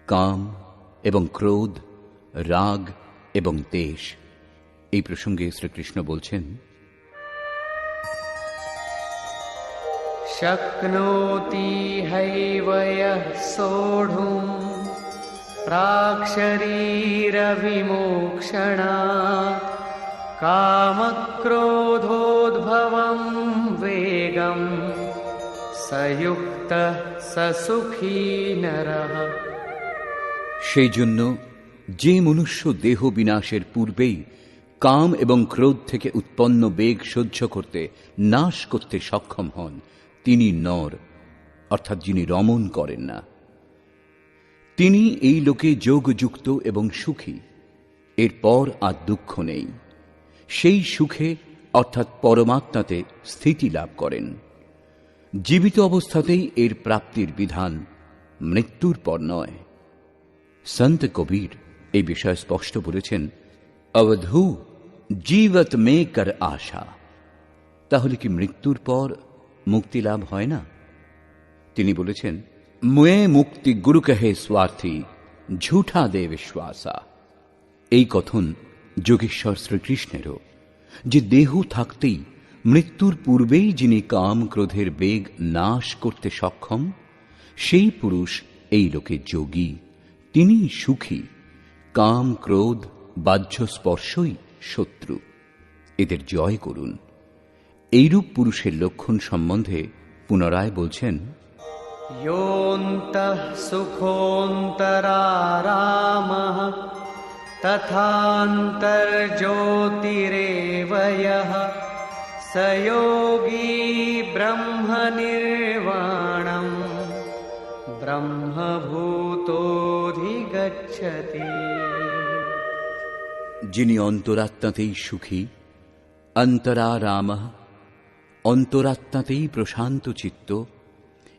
কাম এবং ক্রোধ, রাগ এবং দ্বেষ। এই প্রসঙ্গে শ্রীকৃষ্ণ বলছেন, शक्नोति हैव यः सोढुम् प्राक्शरीरविमोक्षणात् कामक्रोधोद्भवं वेगं स युक्तः स सुखी नरः। সেই জন্য যে মনুষ্য দেহ বিনাশের পূর্বেই কাম এবং ক্রোধ থেকে উৎপন্ন বেগ সহ্য করতে, নাশ করতে সক্ষম হন, তিনি নর, অর্থাৎ যিনি রমণ করেন না। তিনি এই লোকে যোগযুক্ত এবং সুখী। এরপর আর দুঃখ নেই। সেই সুখে অর্থাৎ পরমাত্মাতে স্থিতি লাভ করেন। জীবিত অবস্থাতেই এর প্রাপ্তির বিধান, মৃত্যুর পর নয়। সন্ত কবীর এই বিষয়ে স্পষ্ট বলেছেন, অবধূ জীবত মে কর আশা। তাহলে কি মৃত্যুর পর মুক্তি লাভ হয় না? তিনি বলেছেন, মুয়ে মুক্তি গুরু কহে স্বার্থী, ঝুঠা দে বিশ্বাসা। এই কথন যোগেশ্বর শ্রীকৃষ্ণেরও, যে দেহ থাকতেই মৃত্যুর পূর্বেই যিনি কাম ক্রোধের বেগ নাশ করতে সক্ষম, সেই পুরুষ এই লোকে যোগী, তিনি সুখী। কাম ক্রোধ বাহ্য স্পর্শই শত্রু, এদের জয় করুন। এইরূপ পুরুষের লক্ষণ সম্বন্ধে পুনরায় বলছেন, योऽन्तः सुखोऽन्तरारामः तथान्तर्ज्योतिरेव यः स योगी ब्रह्मनिर्वाणम् ब्रह्मभूतोऽधिगच्छति। যিনি অন্তরাত্মাতেই সুখী, অন্তরারামঃ, অন্তরাত্মাতেই প্রশান্ত চিত্ত,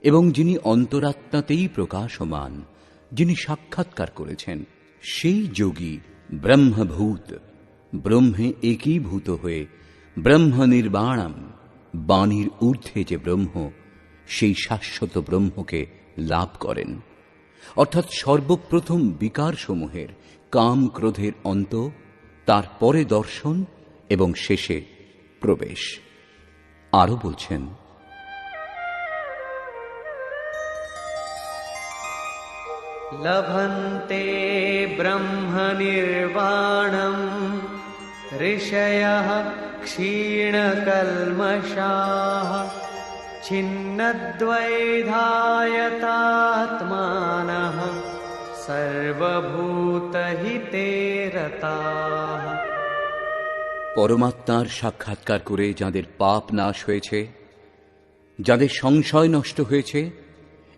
এবং যিনি অন্তরাত্মাতেই প্রকাশমান, যিনি সাক্ষাৎকার করেছেন, সেই যোগী ব্রহ্মভূত, ব্রহ্মে একীভূত হয়ে ব্রহ্ম নির্বাণম, বাণীর ঊর্ধ্বে যে ব্রহ্ম, সেই শাশ্বত ব্রহ্মকে লাভ করেন। অর্থাৎ সর্বপ্রথম বিকারসমূহের কাম ক্রোধের অন্ত, তারপরে দর্শন এবং শেষে প্রবেশ। আরো বলছেন, लभन्ते ब्रह्मनिर्वाणम् ऋषयः क्षीणकल्मषाः छिन्नद्वैधायतात्मानः सर्वभूतहिते रताः। পরমাত্মার সাক্ষাৎকার করে যাদের পাপ নাশ হয়েছে, যাদের সংশয় নষ্ট হয়েছে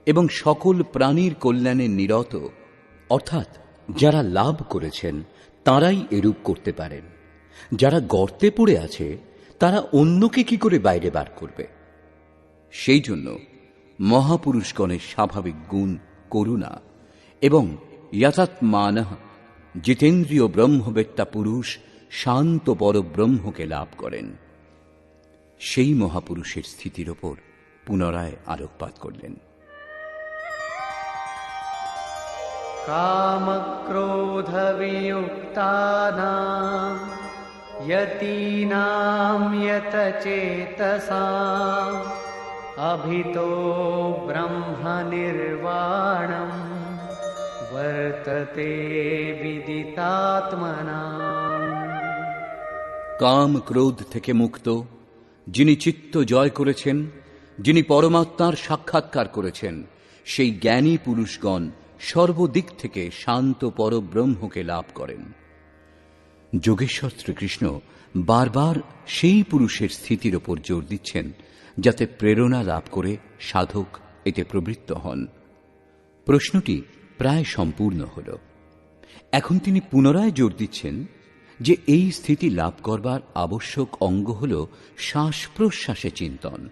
এবং সকল প্রাণীর কল্যাণে নিরত, অর্থাৎ যারা লাভ করেছেন তারাই এরূপ করতে পারেন। যারা গর্তে পড়ে আছে তারা অন্যকে কি করে বাইরে বার করবে? সেই জন্য মহাপুরুষগণের স্বাভাবিক গুণ করুণা এবং যথাত্মানঃ, জিতেন্দ্রীয় ব্রহ্মবেত্তা পুরুষ শান্ত পরব্রহ্মকে লাভ করেন। সেই মহাপুরুষের স্থিতির ওপর পুনরায় আলোকপাত করলেন। कामक्रोधवियुक्तानां यतीनां यतचेतसाम् अभितो ब्रह्मनिर्वाणम् वर्तते विदितात्मनाम्। কাম ক্রোধ থেকে মুক্ত, যিনি চিত্ত জয় করেছেন, যিনি পরমাত্মার সাক্ষাৎকার করেছেন, সেই জ্ঞানী পুরুষগণ সর্বদিক থেকে শান্ত পরব্রহ্মকে লাভ করেন। যোগেশ্বর শ্রীকৃষ্ণ বারবার সেই পুরুষের স্থিতির ওপর জোর দিচ্ছেন, যাতে প্রেরণা লাভ করে সাধক এতে প্রবৃত্ত হন। প্রশ্নটি প্রায় সম্পূর্ণ হল। এখন তিনি পুনরায় জোর দিচ্ছেন যে এই স্থিতি লাভ করবার আবশ্যক অঙ্গ হল শ্বাস প্রশ্বাসে চিন্তন।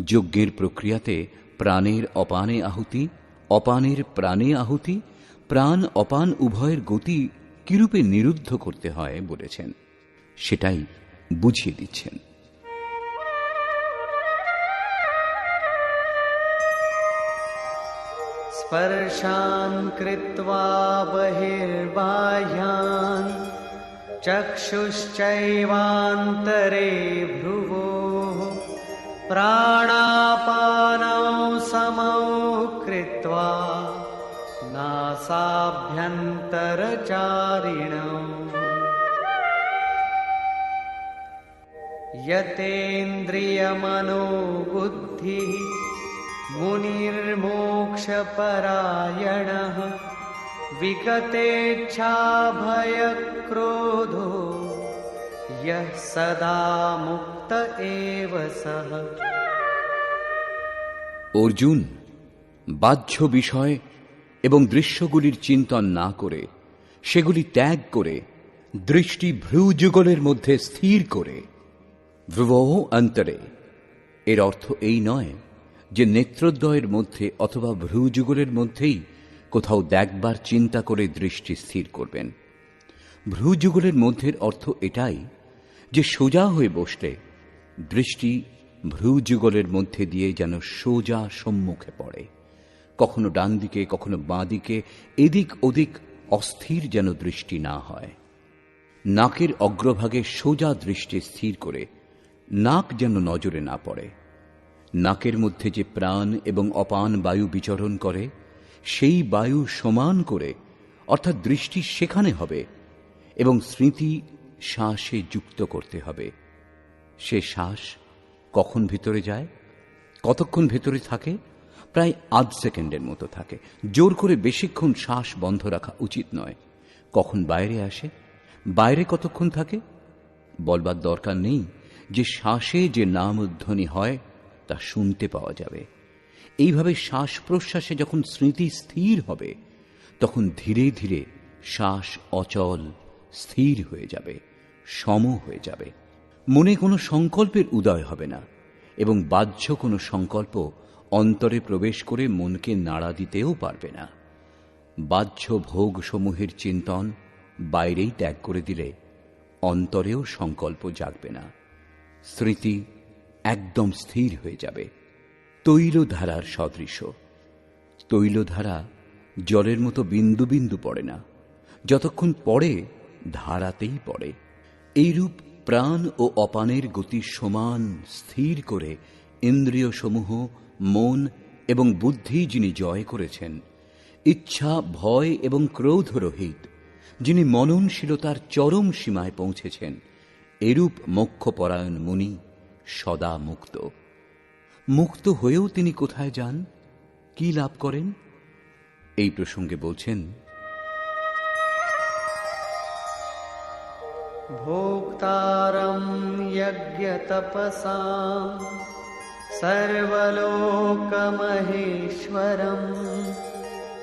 যজ্ঞের প্রক্রিয়াতে প্রাণের অপানে আহুতি, অপানের প্রাণে আহুতি, প্রাণ অপান উভয়ের গতি কিরূপে নিরুদ্ধ করতে হয় বলেছেন, সেটাই বুঝিয়ে দিচ্ছেন। स्पर्शान् कृत्वा बहिर्बाह्यान् चक्षुश्चैवान्तरे भ्रुवोः प्राणापानौ समौ कृत्वा नासाभ्यन्तरचारिणौ यतेन्द्रियमनोबुद्धिः मुनिर्मोक्षपरायणः विगतेच्छाभयक्रोधो यः सदा मुक्त एव सः। অর্জুন, বাহ্য বিষয় এবং দৃশ্যগুলির চিন্তন না করে, সেগুলি ত্যাগ করে, দৃষ্টি ভ্রূযুগলের মধ্যে স্থির করে, ভ্রুবঃ অন্তরে, এর অর্থ এই নয় যে নেত্রদ্বয়ের মধ্যে অথবা ভ্রূযুগলের মধ্যেই কোথাও দেখবার চিন্তা করে দৃষ্টি স্থির করবেন। ভ্রূযুগলের মধ্যের অর্থ এটাই যে সোজা হয়ে বসলে দৃষ্টি ভ্রূযুগলের মধ্যে দিয়ে যেন সোজা সম্মুখে পড়ে, কখনো ডান দিকে কখনো বাঁ দিকে, এদিক ওদিক অস্থির যেন দৃষ্টি না হয়। নাকের অগ্রভাগে সোজা দৃষ্টি স্থির করে নাক যেন নজরে না পড়ে। নাকের মধ্যে যে প্রাণ এবং অপান বায়ু বিচরণ করে, সেই বায়ু সমান করে, অর্থাৎ দৃষ্টি সেখানে হবে এবং স্মৃতি শ্বাসে যুক্ত করতে হবে। সে শ্বাস কখন ভিতরে যায়, কতক্ষণ ভেতরে থাকে? প্রায় আধ সেকেন্ডের মতো থাকে। জোর করে বেশিক্ষণ শ্বাস বন্ধ রাখা উচিত নয়। কখন বাইরে আসে, বাইরে কতক্ষণ থাকে? বলবার দরকার নেই যে শ্বাসে যে নামধ্বনি হয় তা শুনতে পাওয়া যাবে। এইভাবে শ্বাস প্রশ্বাসে যখন স্মৃতি স্থির হবে, তখন ধীরে ধীরে শ্বাস অচল স্থির হয়ে যাবে, সম হয়ে যাবে। মনে কোনো সংকল্পের উদয় হবে না এবং বাহ্য কোনো সংকল্প অন্তরে প্রবেশ করে মনকে নাড়া দিতেও পারবে না। বাহ্য ভোগসমূহের চিন্তন বাইরেই ত্যাগ করে দিলে অন্তরেও সংকল্প জাগবে না। স্মৃতি একদম স্থির হয়ে যাবে, তৈলধারার সদৃশ। তৈলধারা জলের মতো বিন্দু বিন্দু পড়ে না, যতক্ষণ পড়ে ধারাতেই পড়ে। এইরূপ প্রাণ ও অপানের গতি সমান স্থির করে ইন্দ্রিয় সমূহ, মন এবং বুদ্ধি যিনি জয় করেছেন, ইচ্ছা, ভয় এবং ক্রোধ রহিত, যিনি মননশীলতার চরম সীমায় পৌঁছেছেন, এরূপ মোক্ষপরায়ণ মুনি সদা মুক্ত। মুক্ত হয়েও তিনি কোথায় যান, কি লাভ করেন? এই প্রসঙ্গে বলছেন, ভোক্তারং যজ্ঞতপসাম সর্বলোকমহেশ্বরম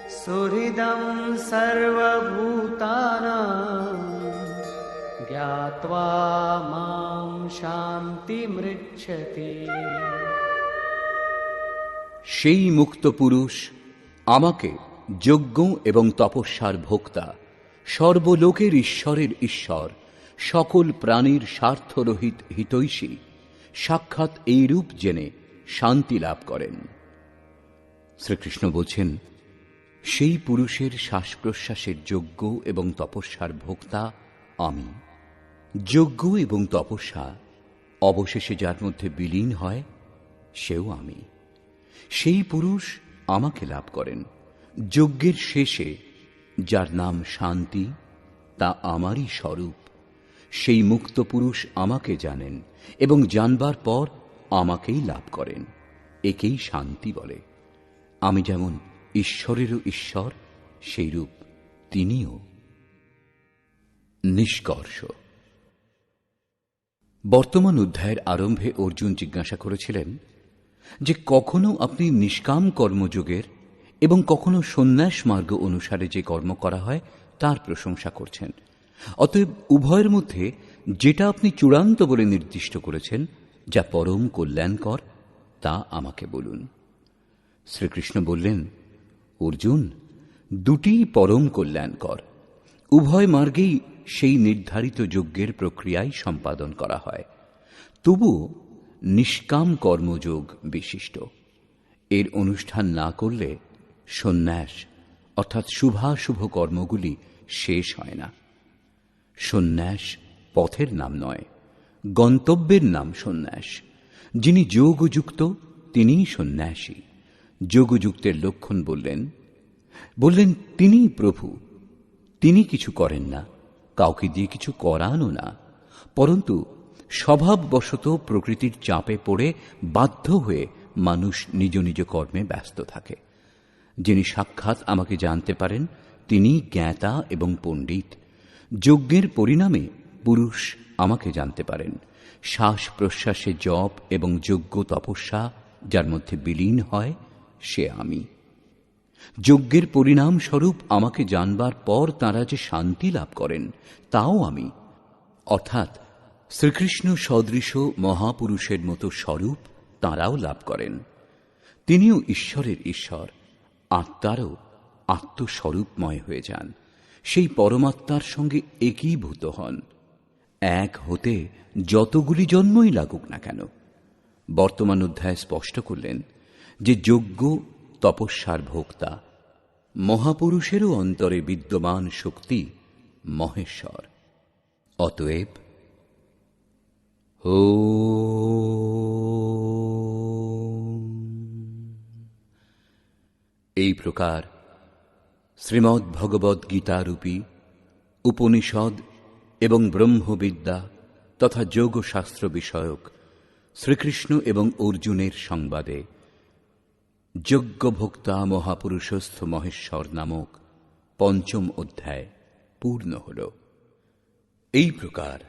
সুহৃদং সর্বভূতানাং জ্ঞাত্বা মাং শান্তিমৃচ্ছতি। সেই মুক্ত পুরুষ আমাকে যজ্ঞ এবং তপস্যার ভোক্তা, সর্বলোকের ঈশ্বরের ঈশ্বর, সকল প্রাণীর স্বার্থরহিত হিতৈষী, সাক্ষাৎ এই রূপ জেনে শান্তি লাভ করেন। শ্রীকৃষ্ণ বলছেন, সেই পুরুষের শ্বাস প্রশ্বাসের যজ্ঞ এবং তপস্যার ভোক্তা আমি, যজ্ঞ এবং তপস্যা অবশেষে যার মধ্যে বিলীন হয় সেও আমি। সেই পুরুষ আমাকে লাভ করেন। যজ্ঞের শেষে যার নাম শান্তি, তা আমারই স্বরূপ। সেই মুক্ত পুরুষ আমাকে জানেন এবং জানবার পর আমাকেই লাভ করেন। একেই শান্তি বলে। আমি যেমন ঈশ্বরেরও ঈশ্বর, সেইরূপ তিনিও। নিষ্কর্ষ। বর্তমান অধ্যায়ের আরম্ভে অর্জুন জিজ্ঞাসা করেছিলেন যে কখনো আপনি নিষ্কাম কর্মযোগের এবং কখনো সন্ন্যাস মার্গ অনুসারে যে কর্ম করা হয় তার প্রশংসা করছেন। অতএব উভয়ের মধ্যে যেটা আপনি চূড়ান্ত বলে নির্দিষ্ট করেছেন, যা পরম কল্যাণকর, তা আমাকে বলুন। শ্রীকৃষ্ণ বললেন, অর্জুন, দুটিই পরম কল্যাণকর। উভয় মার্গেই সেই নির্ধারিত যজ্ঞের প্রক্রিয়াই সম্পাদন করা হয়। তবুও নিষ্কাম কর্মযোগ বিশিষ্ট। এর অনুষ্ঠান না করলে সন্ন্যাস অর্থাৎ শুভাশুভ কর্মগুলি শেষ হয় না। সন্ন্যাস পথের নাম নয়, গন্তব্যের নাম সন্ন্যাস। যিনি যোগযুক্ত তিনিই সন্ন্যাসী। যোগযুক্তের লক্ষণ বললেন তিনিই প্রভু। তিনি কিছু করেন না, কাউকে দিয়ে কিছু করানও না, পরন্তু স্বভাববশত প্রকৃতির চাপে পড়ে বাধ্য হয়ে মানুষ নিজ নিজ কর্মে ব্যস্ত থাকে। যিনি সাক্ষাৎ আমাকে জানতে পারেন তিনি জ্ঞাতা এবং পণ্ডিত। যজ্ঞের পরিণামে পুরুষ আমাকে জানতে পারেন। শ্বাস প্রশ্বাসে জপ এবং যজ্ঞ তপস্যা যার মধ্যে বিলীন হয় সে আমি। যজ্ঞের পরিণাম স্বরূপ আমাকে জানবার পর তাঁরা যে শান্তি লাভ করেন তাও আমি, অর্থাৎ শ্রীকৃষ্ণ সদৃশ মহাপুরুষের মতো স্বরূপ তাঁরাও লাভ করেন। তিনিও ঈশ্বরের ঈশ্বর, আত্মারও আত্মস্বরূপময় হয়ে যান। সেই পরমাত্মার সঙ্গে একীভূত হন। এক হতে যতগুলি জন্মই লাগুক না কেন। বর্তমান অধ্যায় স্পষ্ট করলেন যে যজ্ঞ তপস্যার ভোক্তা। মহাপুরুষেরও অন্তরে বিদ্যমান শক্তি মহেশ্বর। অতএব এই প্রকার শ্রীমদ্ ভগবদ্ গীতারূপী উপনিষদ এবং ব্রহ্মবিদ্যা তথা যোগশাস্ত্র বিষয়ক শ্রীকৃষ্ণ এবং অর্জুনের সংবাদে যজ্ঞভোক্তা মহাপুরুষস্থ মহেশ্বর নামক পঞ্চম অধ্যায় পূর্ণ হল। এই প্রকার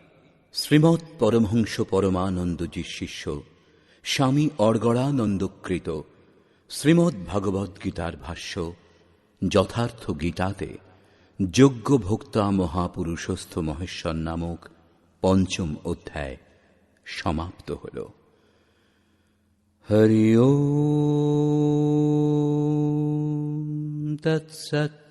শ্রীমৎ পরমহংস পরমানন্দজির শিষ্য স্বামী অর্গড়ানন্দকৃত শ্রীমদ্ ভগবদ্ গীতার ভাষ্য যথার্থ গীতাতে যজ্ঞভোক্তা মহাপুরুষস্থ মহেশ্বর নামক পঞ্চম অধ্যায় সমাপ্ত হল। হরি ওম তৎসৎ।